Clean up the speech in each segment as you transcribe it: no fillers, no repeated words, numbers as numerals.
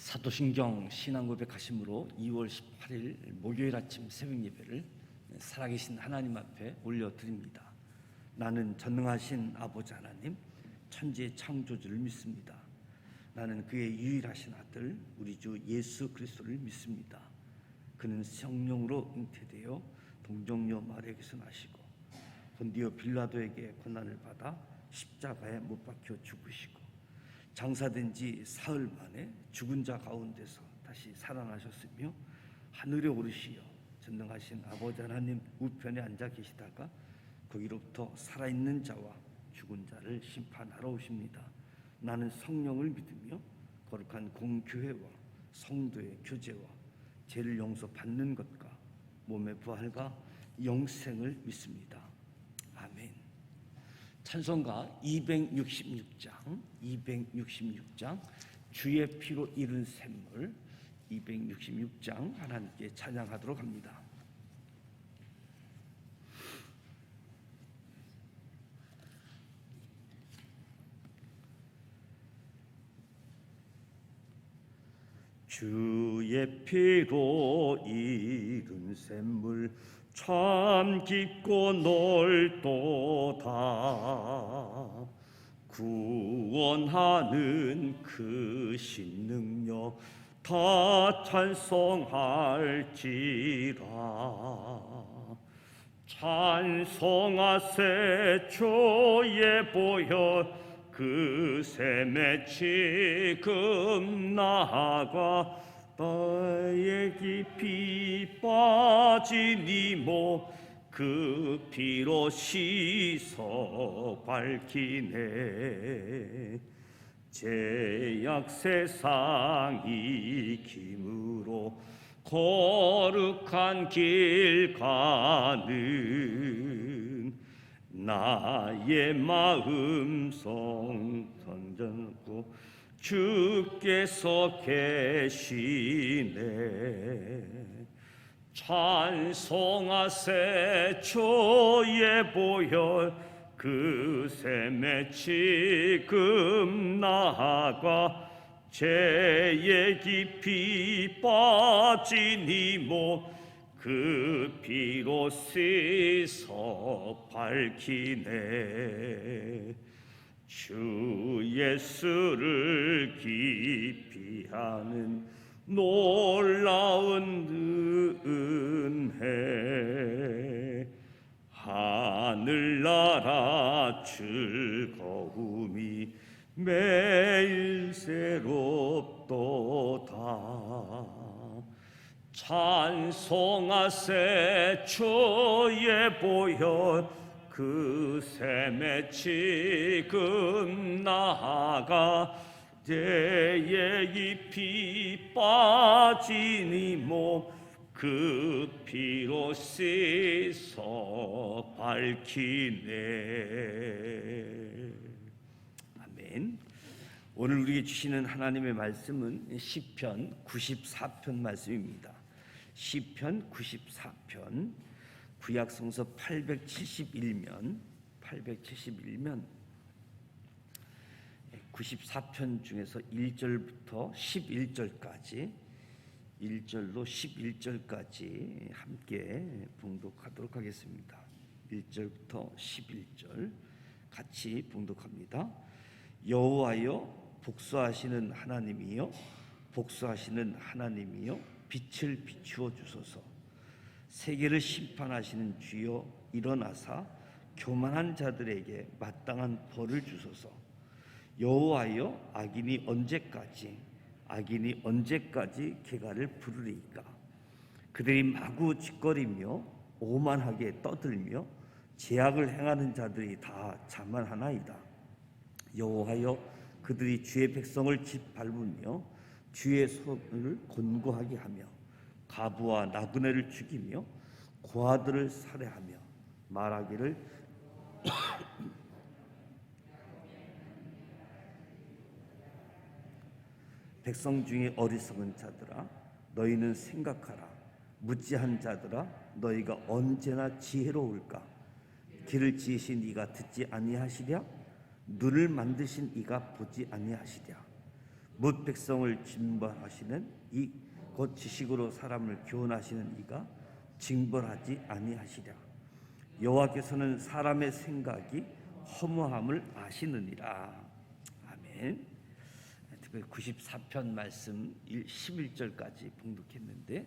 사도신경 신앙고백하심으로 2월 18일 목요일 아침 새벽 예배를 살아계신 하나님 앞에 올려드립니다. 나는 전능하신 아버지 하나님, 천지의 창조주를 믿습니다. 나는 그의 유일하신 아들 우리 주 예수 그리스도를 믿습니다. 그는 성령으로 잉태되어 동정녀 마리아에게서 나시고 본디오 빌라도에게 고난을 받아 십자가에 못 박혀 죽으시고 장사된 지 사흘 만에 죽은 자 가운데서 다시 살아나셨으며 하늘에 오르시어 전능하신 아버지 하나님 우편에 앉아 계시다가 거기로부터 살아있는 자와 죽은 자를 심판하러 오십니다. 나는 성령을 믿으며 거룩한 공교회와 성도의 교제와 죄를 용서받는 것과 몸의 부활과 영생을 믿습니다. 아멘. 찬송가 266장 주의 피로 이룬 샘물 266장 하나님께 찬양하도록 합니다. 주의 피로 이룬 샘물 참 깊고 넓도다. 구원하는 크신 능력 다 찬송할지라. 찬송하세 주의 보혈 그 샘에 지금 나아가 나의 깊이 빠진 이모 그 피로 씻어 밝히네. 죄악 세상 이김으로 거룩한 길 가는 나의 마음성 던져놓고 주께서 계시네. 찬송하세 주의 보혈 그 샘에 지금 나아가 죄에 깊이 빠진 이모 그 피로 씻어 밝히네. 주 예수를 깊이 아는 놀라운 은혜 하늘나라 즐거움이 매일 새롭도다. 찬송하세 주의 보혈 그 샘에 지금 나아가 죄에 깊이 빠진 이모 그 피로 씻어 밝히네. 아멘. 오늘 우리에게 주시는 하나님의 말씀은 시편 94편 말씀입니다. 시편 94편 구약성서 871면 94편 중에서 1절부터 11절까지 1절로 11절까지 함께 봉독하도록 하겠습니다. 1절부터 11절 같이 봉독합니다. 여호와여 복수하시는 하나님이여 복수하시는 하나님이여 빛을 비추어 주소서. 세계를 심판하시는 주여 일어나사 교만한 자들에게 마땅한 벌을 주소서. 여호와여 악인이 언제까지 개가를 부르리이까. 그들이 마구 짓거리며 오만하게 떠들며 죄악을 행하는 자들이 다 자만하나이다. 여호와여 그들이 주의 백성을 짓밟으며 주의 손을 곤고하게 하며 가부와 나그네를 죽이며 고아들을 살해하며 말하기를 백성 중에 어리석은 자들아 너희는 생각하라. 무지한 자들아 너희가 언제나 지혜로울까. 길을 지으신 이가 듣지 아니하시랴. 눈을 만드신 이가 보지 아니하시랴. 뭇 백성을 징벌하시는 이 곧 지식으로 사람을 교훈하시는 이가 징벌하지 아니하시랴. 여호와께서는 사람의 생각이 허무함을 아시느니라. 아멘. 특별히 94편 말씀 11절까지 봉독했는데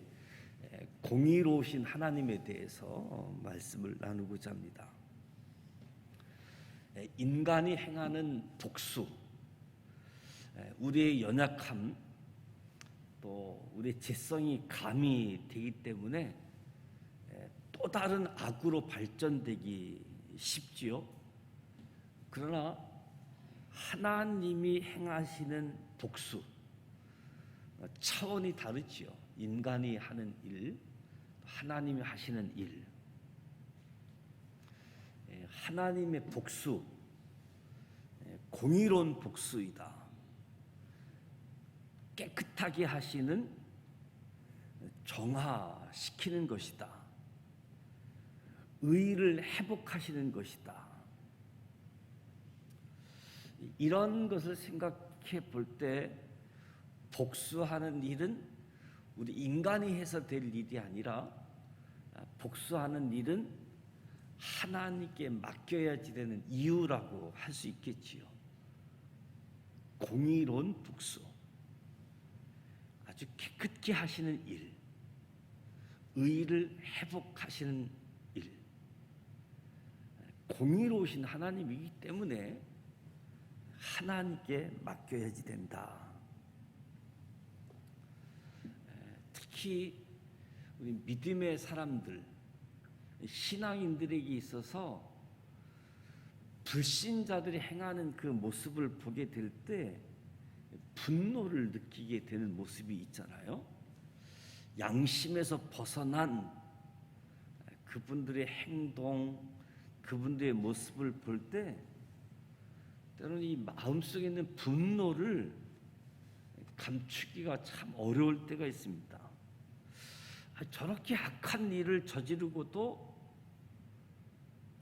공의로우신 하나님에 대해서 말씀을 나누고자 합니다. 인간이 행하는 복수, 우리의 연약함, 또 우리의 죄성이 가미되기 때문에 또 다른 악으로 발전되기 쉽지요. 그러나 하나님이 행하시는 복수, 차원이 다르지요. 인간이 하는 일, 하나님이 하시는 일. 하나님의 복수, 공의로운 복수이다. 깨끗하게 하시는, 정화시키는 것이다. 의를 회복하시는 것이다. 이런 것을 생각해 볼 때 복수하는 일은 우리 인간이 해서 될 일이 아니라 복수하는 일은 하나님께 맡겨야지 되는 이유라고 할 수 있겠지요. 공의로운 복수, 아주 깨끗게 하시는 일, 의를 회복하시는 일, 공의로우신 하나님이기 때문에 하나님께 맡겨야지 된다. 특히 우리 믿음의 사람들, 신앙인들에게 있어서 불신자들이 행하는 그 모습을 보게 될 때 분노를 느끼게 되는 모습이 있잖아요. 양심에서 벗어난 그분들의 행동, 그분들의 모습을 볼 때 때로는 이 마음속에 있는 분노를 감추기가 참 어려울 때가 있습니다. 저렇게 악한 일을 저지르고도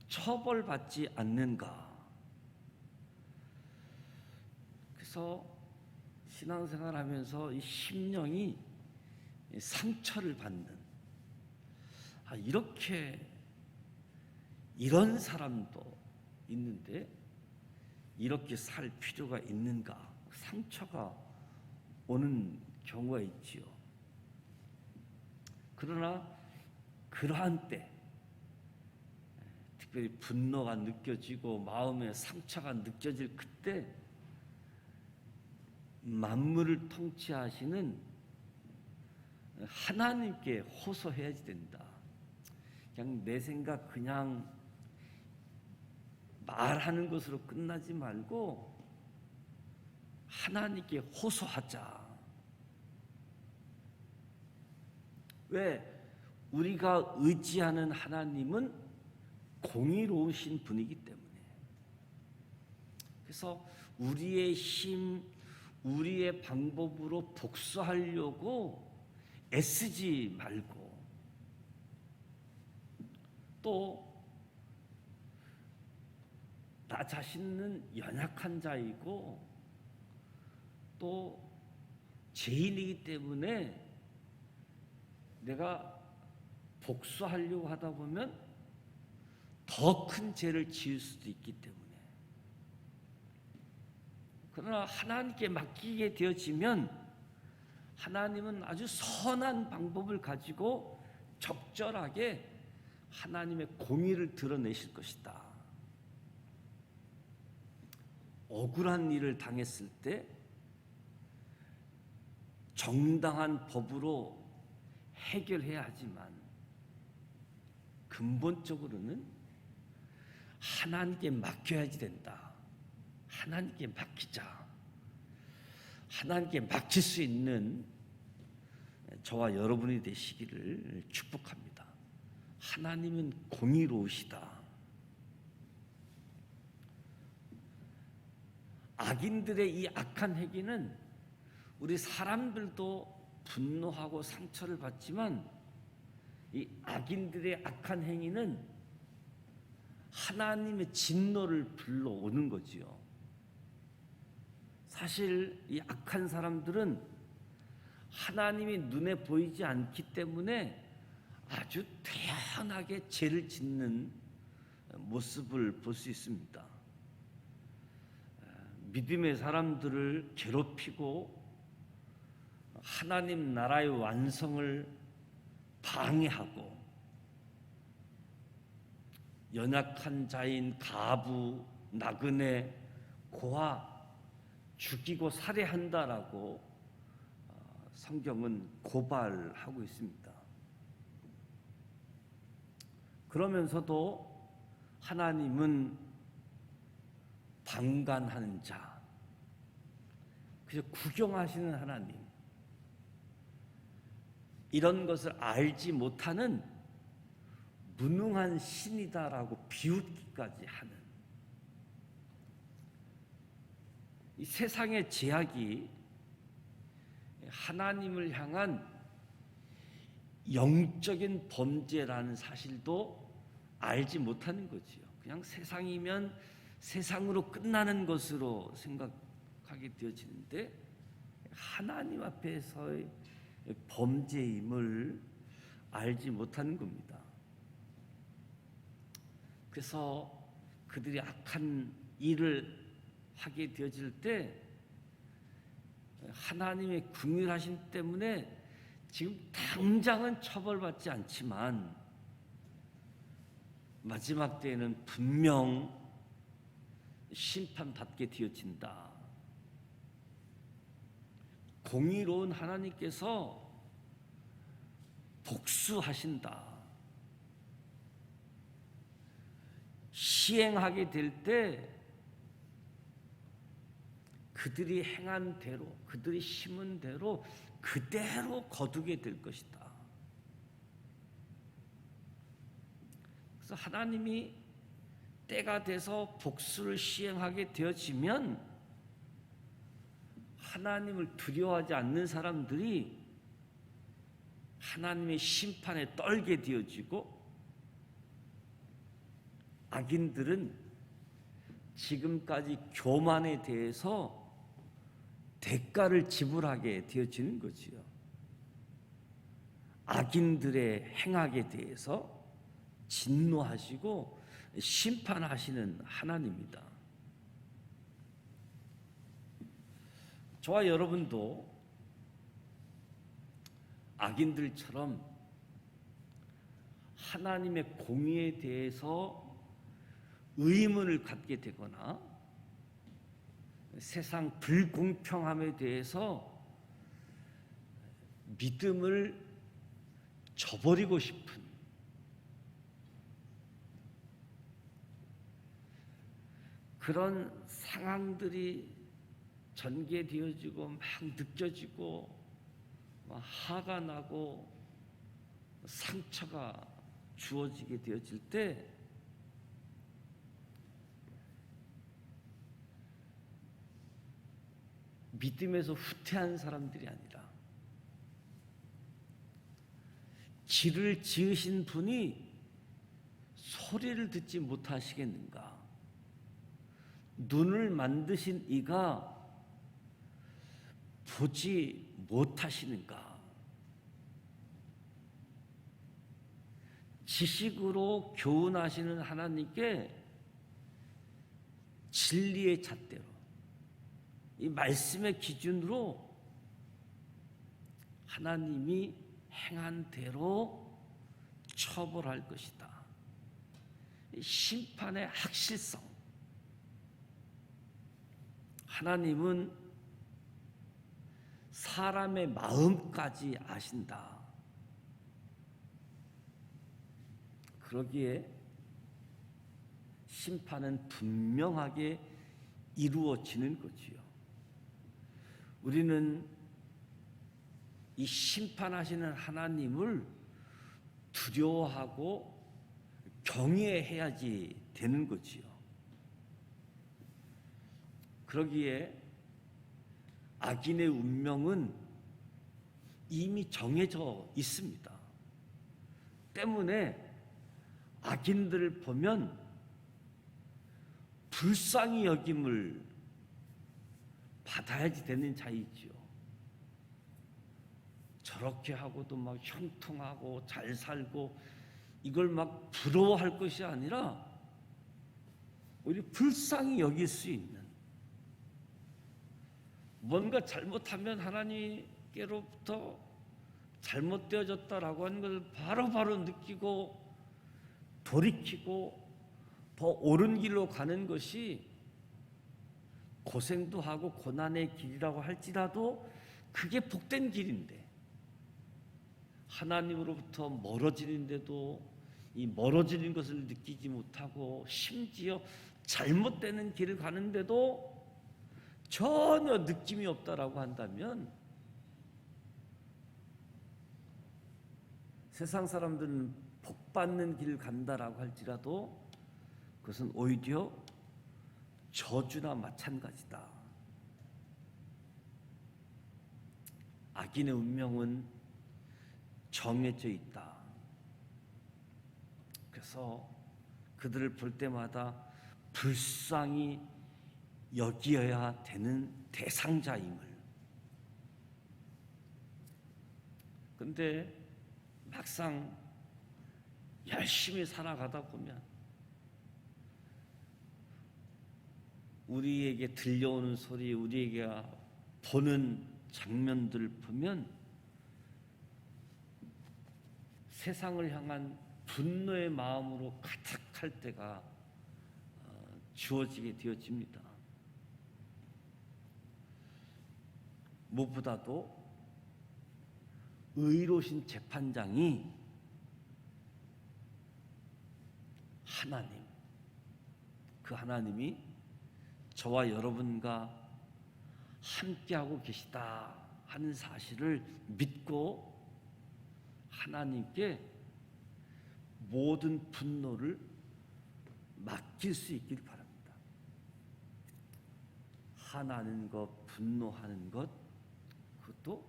처벌받지 않는가? 그래서 신앙생활하면서 이 심령이 상처를 받는, 이렇게 이런 사람도 있는데 이렇게 살 필요가 있는가? 상처가 오는 경우가 있지요. 그러나 그러한 때, 특별히 분노가 느껴지고 마음의 상처가 느껴질 그때 만물을 통치하시는 하나님께 호소해야지 된다. 그냥 내 생각 그냥 말하는 것으로 끝나지 말고 하나님께 호소하자. 왜? 우리가 의지하는 하나님은 공의로우신 분이기 때문에. 그래서 우리의 힘, 우리의 방법으로 복수하려고 애쓰지 말고, 또 나 자신은 연약한 자이고 또 죄인이기 때문에 내가 복수하려고 하다 보면 더 큰 죄를 지을 수도 있기 때문에. 그러나 하나님께 맡기게 되어지면 하나님은 아주 선한 방법을 가지고 적절하게 하나님의 공의를 드러내실 것이다. 억울한 일을 당했을 때 정당한 법으로 해결해야 하지만 근본적으로는 하나님께 맡겨야지 된다. 하나님께 맡기자. 하나님께 맡길 수 있는 저와 여러분이 되시기를 축복합니다. 하나님은 공의로우시다. 악인들의 이 악한 행위는 우리 사람들도 분노하고 상처를 받지만 이 악인들의 악한 행위는 하나님의 진노를 불러오는 거지요. 사실 이 악한 사람들은 하나님이 눈에 보이지 않기 때문에 아주 태연하게 죄를 짓는 모습을 볼 수 있습니다. 믿음의 사람들을 괴롭히고 하나님 나라의 완성을 방해하고 연약한 자인 가부, 나그네, 고아 죽이고 살해한다라고 성경은 고발하고 있습니다. 그러면서도 하나님은 방관하는 자, 그저 구경하시는 하나님, 이런 것을 알지 못하는 무능한 신이다라고 비웃기까지 하는 이 세상의 제약이 하나님을 향한 영적인 범죄라는 사실도 알지 못하는 거지요. 그냥 세상이면 세상으로 끝나는 것으로 생각하게 되어지는데 하나님 앞에서의 범죄임을 알지 못하는 겁니다. 그래서 그들이 악한 일을 하게 되어질 때 하나님의 긍휼하심 때문에 지금 당장은 처벌받지 않지만 마지막 때에는 분명 심판받게 되어진다. 공의로운 하나님께서 복수하신다. 시행하게 될 때 그들이 행한 대로, 그들이 심은 대로 그대로 거두게 될 것이다. 그래서 하나님이 때가 돼서 복수를 시행하게 되어지면 하나님을 두려워하지 않는 사람들이 하나님의 심판에 떨게 되어지고 악인들은 지금까지 교만에 대해서 대가를 지불하게 되어지는 거지요. 악인들의 행악에 대해서 진노하시고 심판하시는 하나님입니다. 저와 여러분도 악인들처럼 하나님의 공의에 대해서 의문을 갖게 되거나 세상 불공평함에 대해서 믿음을 저버리고 싶은 그런 상황들이 전개되어지고 막 느껴지고 막 화가 나고 상처가 주어지게 되어질 때 믿음에서 후퇴한 사람들이 아니라 길을 지으신 분이 소리를 듣지 못하시겠는가? 눈을 만드신 이가 보지 못하시는가? 지식으로 교훈하시는 하나님께 진리의 잣대로 이 말씀의 기준으로 하나님이 행한 대로 처벌할 것이다. 심판의 확실성. 하나님은 사람의 마음까지 아신다. 그러기에 심판은 분명하게 이루어지는 거지요. 우리는 이 심판하시는 하나님을 두려워하고 경외해야지 되는 거지요. 그러기에 악인의 운명은 이미 정해져 있습니다. 때문에 악인들을 보면 불쌍히 여김을 받아야지 되는 자이지요. 저렇게 하고도 막 형통하고 잘 살고 이걸 막 부러워할 것이 아니라 우리 불쌍히 여길 수 있는, 뭔가 잘못하면 하나님께로부터 잘못되어졌다라고 하는 것을 바로바로 느끼고 돌이키고 더 옳은 길로 가는 것이 고생도 하고 고난의 길이라고 할지라도 그게 복된 길인데, 하나님으로부터 멀어지는데도 이 멀어지는 것을 느끼지 못하고 심지어 잘못되는 길을 가는데도 전혀 느낌이 없다라고 한다면, 세상 사람들은 복 받는 길을 간다라고 할지라도 그것은 오히려 저주나 마찬가지다. 악인의 운명은 정해져 있다. 그래서 그들을 볼 때마다 불쌍히 여기어야 되는 대상자임을. 근데 막상 열심히 살아가다 보면 우리에게 들려오는 소리, 우리에게 보는 장면들을 보면 세상을 향한 분노의 마음으로 가득할 때가 주어지게 되어집니다. 무엇보다도 의로우신 재판장이 하나님, 그 하나님이 저와 여러분과 함께하고 계시다 하는 사실을 믿고 하나님께 모든 분노를 맡길 수 있길 바랍니다. 화나는 것, 분노하는 것, 그것도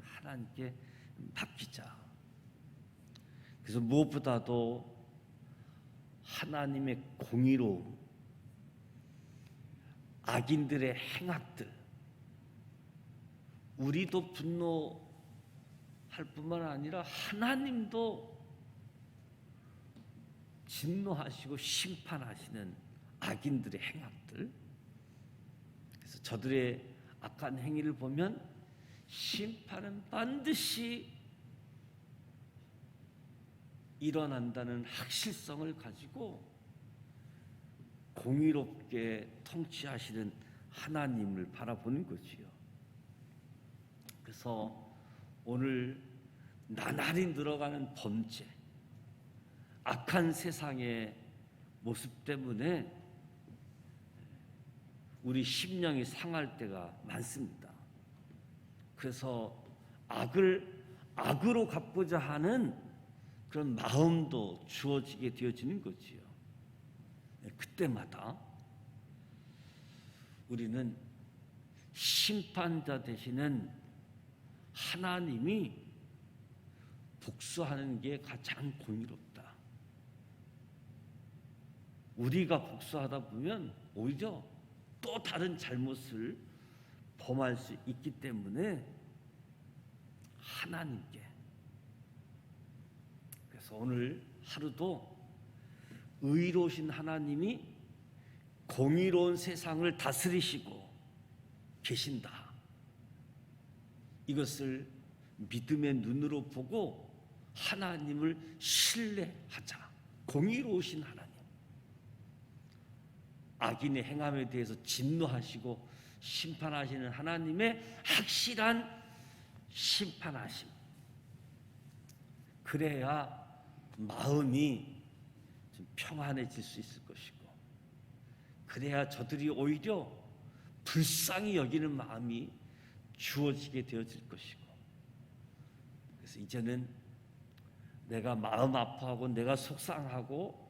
하나님께 맡기자. 그래서 무엇보다도 하나님의 공의로움, 악인들의 행악들, 우리도 분노할 뿐만 아니라 하나님도 진노하시고 심판하시는 악인들의 행악들. 그래서 저들의 악한 행위를 보면 심판은 반드시 일어난다는 확실성을 가지고 공의롭게 통치하시는 하나님을 바라보는 거지요. 그래서 오늘 나날이 늘어가는 범죄, 악한 세상의 모습 때문에 우리 심령이 상할 때가 많습니다. 그래서 악을 악으로 갚고자 하는 그런 마음도 주어지게 되어지는 거지요. 그때마다 우리는 심판자 되시는 하나님이 복수하는 게 가장 공의롭다. 우리가 복수하다 보면 오히려 또 다른 잘못을 범할 수 있기 때문에 하나님께. 그래서 오늘 하루도 의로우신 하나님이 공의로운 세상을 다스리시고 계신다, 이것을 믿음의 눈으로 보고 하나님을 신뢰하자. 공의로우신 하나님, 악인의 행함에 대해서 진노하시고 심판하시는 하나님의 확실한 심판하심, 그래야 마음이 좀 평안해질 수 있을 것이고, 그래야 저들이 오히려 불쌍히 여기는 마음이 주어지게 되어질 것이고. 그래서 이제는 내가 마음 아파하고 내가 속상하고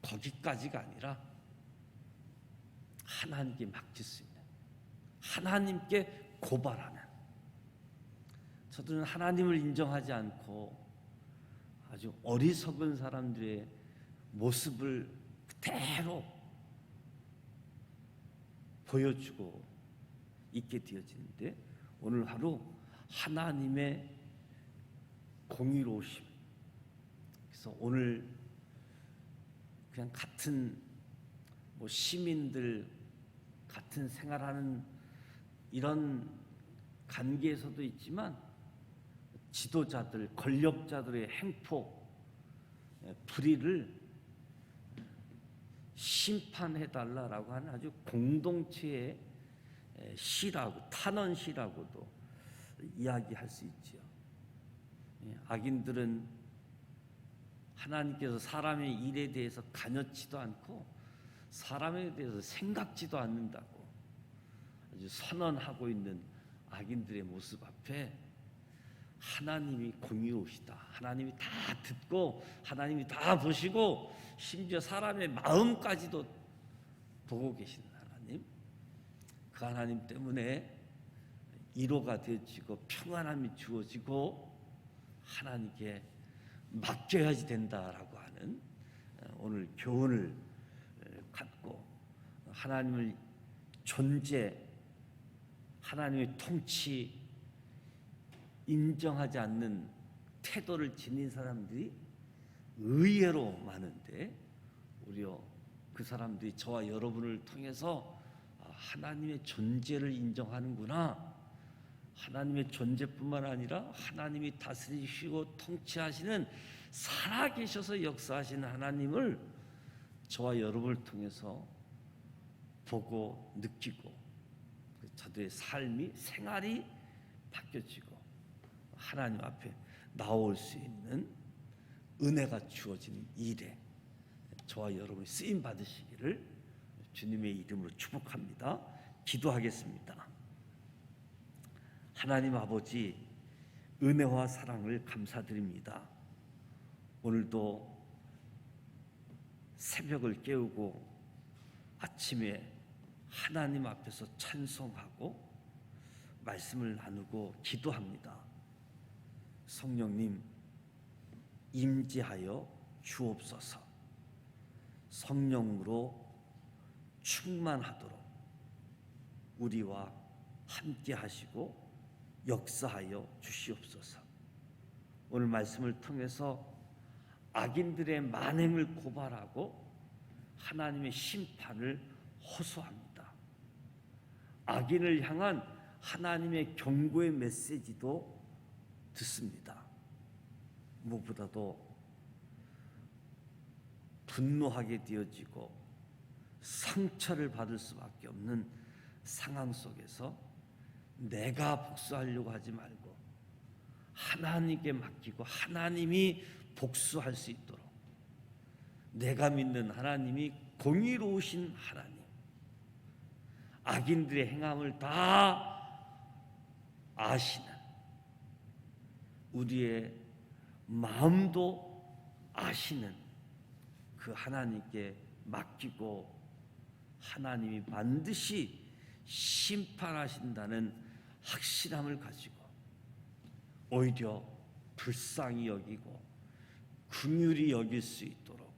거기까지가 아니라 하나님께 맡길 수 있는, 하나님께 고발하는, 저들은 하나님을 인정하지 않고 아주 어리석은 사람들의 모습을 그대로 보여주고 있게 되어지는데, 오늘 하루 하나님의 공의로우심. 그래서 오늘 그냥 같은 시민들 같은 생활하는 이런 관계에서도 있지만, 지도자들, 권력자들의 행포, 불의를 심판해달라라고 하는 아주 공동체의 시라고, 탄원시라고도 이야기할 수 있지요. 악인들은 하나님께서 사람의 일에 대해서 가냘지도 않고 사람에 대해서 생각지도 않는다고 아주 선언하고 있는 악인들의 모습 앞에 하나님이 공의로우시다, 하나님이 다 듣고 하나님이 다 보시고 심지어 사람의 마음까지도 보고 계시는 하나님, 그 하나님 때문에 위로가 되어지고 평안함이 주어지고 하나님께 맡겨야지 된다라고 하는 오늘 교훈을 갖고, 하나님을 존재, 하나님의 통치 인정하지 않는 태도를 지닌 사람들이 의외로 많은데, 오히려 그 사람들이 저와 여러분을 통해서 하나님의 존재를 인정하는구나, 하나님의 존재뿐만 아니라 하나님이 다스리시고 통치하시는, 살아계셔서 역사하시는 하나님을 저와 여러분을 통해서 보고 느끼고 저들의 삶이, 생활이 바뀌어지고 하나님 앞에 나올 수 있는 은혜가 주어진 일에 저와 여러분이 쓰임 받으시기를 주님의 이름으로 축복합니다. 기도하겠습니다. 하나님 아버지, 은혜와 사랑을 감사드립니다. 오늘도 새벽을 깨우고 아침에 하나님 앞에서 찬송하고 말씀을 나누고 기도합니다. 성령님 임재하여 주옵소서. 성령으로 충만하도록 우리와 함께 하시고 역사하여 주시옵소서. 오늘 말씀을 통해서 악인들의 만행을 고발하고 하나님의 심판을 호소합니다. 악인을 향한 하나님의 경고의 메시지도 듣습니다. 무엇보다도 분노하게 되어지고 상처를 받을 수밖에 없는 상황 속에서 내가 복수하려고 하지 말고 하나님께 맡기고 하나님이 복수할 수 있도록, 내가 믿는 하나님이 공의로우신 하나님, 악인들의 행함을 다 아시는, 우리의 마음도 아시는 그 하나님께 맡기고 하나님이 반드시 심판하신다는 확실함을 가지고 오히려 불쌍히 여기고 긍휼히 여길 수 있도록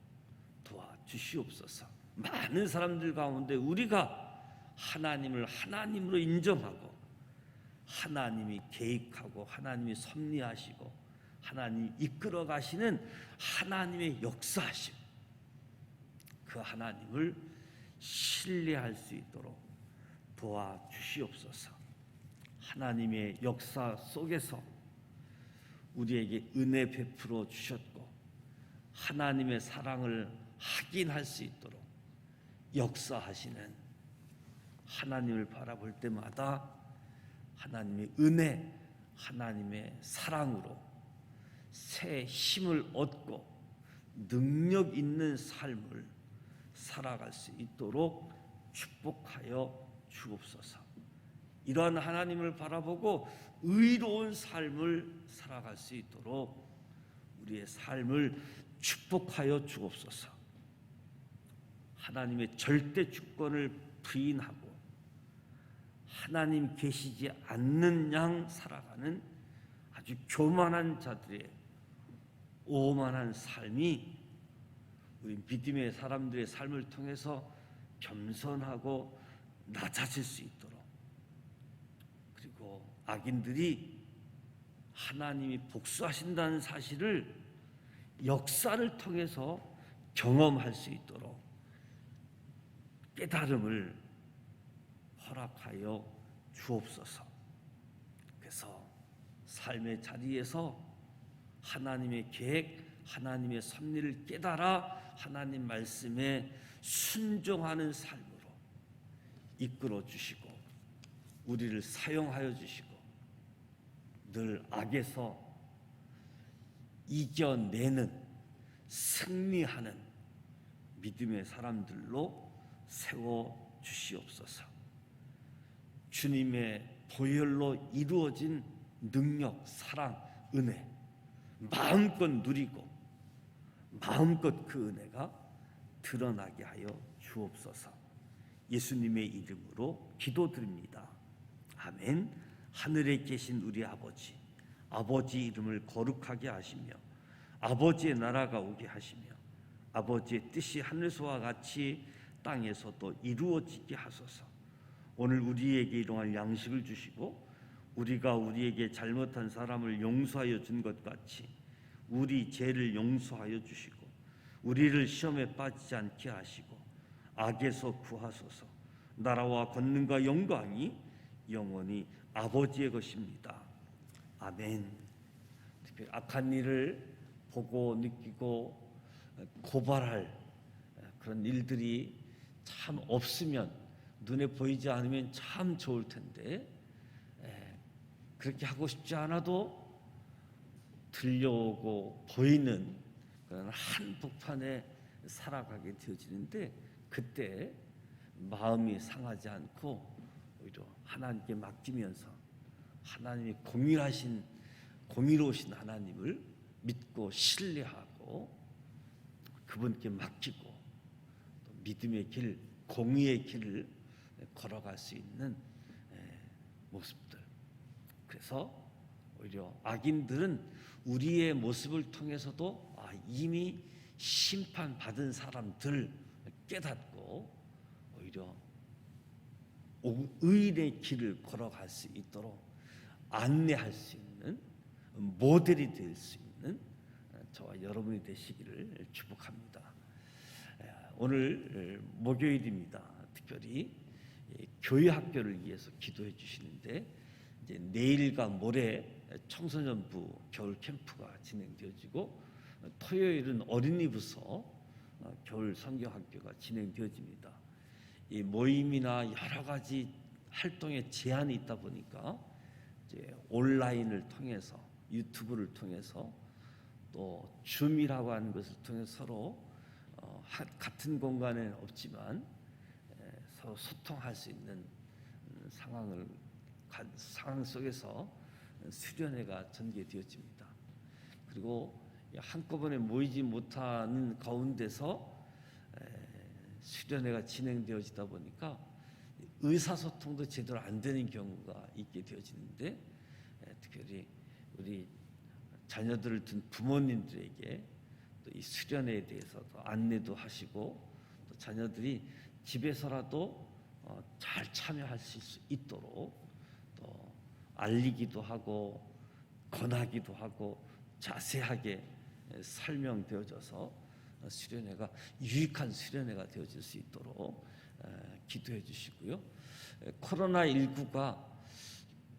도와주시옵소서. 많은 사람들 가운데 우리가 하나님을 하나님으로 인정하고 하나님이 계획하고 하나님이 섭리하시고 하나님이 이끌어 가시는 하나님의 역사하심, 그 하나님을 신뢰할 수 있도록 도와주시옵소서. 하나님의 역사 속에서 우리에게 은혜 베풀어 주셨고 하나님의 사랑을 확인할 수 있도록 역사하시는 하나님을 바라볼 때마다 하나님의 은혜, 하나님의 사랑으로 새 힘을 얻고 능력 있는 삶을 살아갈 수 있도록 축복하여 주옵소서. 이러한 하나님을 바라보고 의로운 삶을 살아갈 수 있도록 우리의 삶을 축복하여 주옵소서. 하나님의 절대 주권을 부인하고 하나님 계시지 않는 양 살아가는 아주 교만한 자들의 오만한 삶이 우리 믿음의 사람들의 삶을 통해서 겸손하고 낮아질 수 있도록, 그리고 악인들이 하나님이 복수하신다는 사실을 역사를 통해서 경험할 수 있도록 깨달음을 허락하여 주옵소서. 그래서 삶의 자리에서 하나님의 계획, 하나님의 섭리를 깨달아 하나님 말씀에 순종하는 삶으로 이끌어 주시고 우리를 사용하여 주시고 늘 악에서 이겨내는, 승리하는 믿음의 사람들로 세워 주시옵소서. 주님의 보혈로 이루어진 능력, 사랑, 은혜 마음껏 누리고 마음껏 그 은혜가 드러나게 하여 주옵소서. 예수님의 이름으로 기도드립니다. 아멘. 하늘에 계신 우리 아버지, 아버지 이름을 거룩하게 하시며 아버지의 나라가 오게 하시며 아버지의 뜻이 하늘에서와 같이 땅에서도 이루어지게 하소서. 오늘 우리에게 일용할 양식을 주시고 우리가 우리에게 잘못한 사람을 용서하여 준 것 같이 우리 죄를 용서하여 주시고 우리를 시험에 빠지지 않게 하시고 악에서 구하소서. 나라와 권능과 영광이 영원히 아버지의 것입니다. 아멘. 특별히 악한 일을 보고 느끼고 고발할 그런 일들이 참 없으면, 눈에 보이지 않으면 참 좋을 텐데 그렇게 하고 싶지 않아도 들려오고 보이는 그런 한복판에 살아가게 되어지는데, 그때 마음이 상하지 않고 오히려 하나님께 맡기면서 하나님이 공의로우신 하나님을 믿고 신뢰하고 그분께 맡기고 또 믿음의 길, 공의의 길을 걸어갈 수 있는 모습들. 그래서 오히려 악인들은 우리의 모습을 통해서도 이미 심판받은 사람들 깨닫고 오히려 의인의 길을 걸어갈 수 있도록 안내할 수 있는 모델이 될 수 있는 저와 여러분이 되시기를 축복합니다. 오늘 목요일입니다. 특별히 교회 학교를 위해서 기도해 주시는데 이제 내일과 모레 청소년부 겨울 캠프가 진행되어지고 토요일은 어린이부서 겨울 성경학교가 진행되어집니다. 이 모임이나 여러 가지 활동에 제한이 있다 보니까 이제 온라인을 통해서 유튜브를 통해서 또 줌이라고 하는 것을 통해서 서로 같은 공간에는 없지만 서로 소통할 수 있는 상황 속에서 수련회가 전개되어집니다. 그리고 한꺼번에 모이지 못하는 가운데서 수련회가 진행되어지다 보니까 의사소통도 제대로 안 되는 경우가 있게 되어지는데, 특별히 우리 자녀들을 둔 부모님들에게 또 이 수련회에 대해서도 안내도 하시고 또 자녀들이 집에서라도 잘 참여할 수 있도록 또 알리기도 하고 권하기도 하고 자세하게 설명되어져서 수련회가 유익한 수련회가 되어질 수 있도록 기도해 주시고요. 코로나19가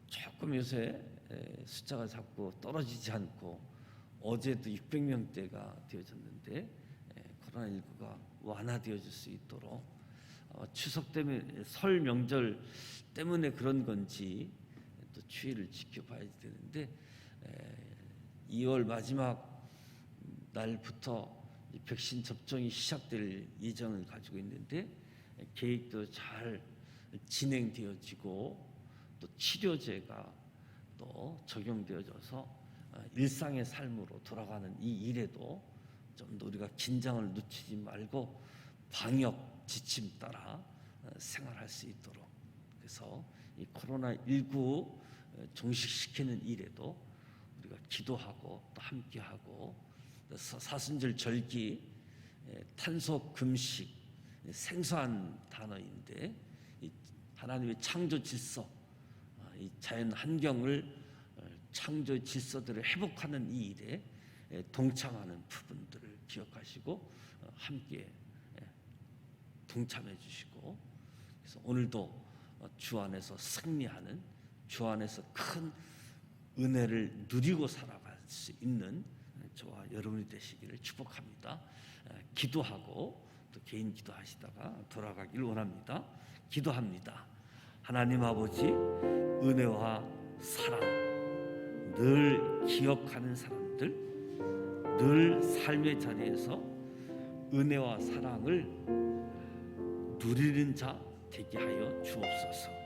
조금 요새 숫자가 자꾸 떨어지지 않고 어제도 600명대가 되어졌는데 코로나19가 완화되어질 수 있도록 추석 때문에 설 명절 때문에 그런 건지 또 추이를 지켜봐야 되는데 2월 마지막 날부터 백신 접종이 시작될 예정을 가지고 있는데 계획도 잘 진행되어지고 또 치료제가 또 적용되어져서 일상의 삶으로 돌아가는 이 일에도 좀 더 우리가 긴장을 늦추지 말고 방역 지침 따라 생활할 수 있도록, 그래서 이 코로나19 종식시키는 일에도 우리가 기도하고 또 함께하고, 사순절 절기 탄소 금식 생소한 단어인데 하나님의 창조 질서, 이 자연 환경을 창조 질서들을 회복하는 이 일에 동참하는 부분들을 기억하시고 함께 동참해 주시고, 그래서 오늘도 주 안에서 승리하는, 주 안에서 큰 은혜를 누리고 살아갈 수 있는 저와 여러분이 되시기를 축복합니다. 기도하고 또 개인 기도하시다가 돌아가길 원합니다. 기도합니다. 하나님 아버지, 은혜와 사랑 늘 기억하는 사람들, 늘 삶의 자리에서 은혜와 사랑을 누리는 자 되게 하여 주옵소서.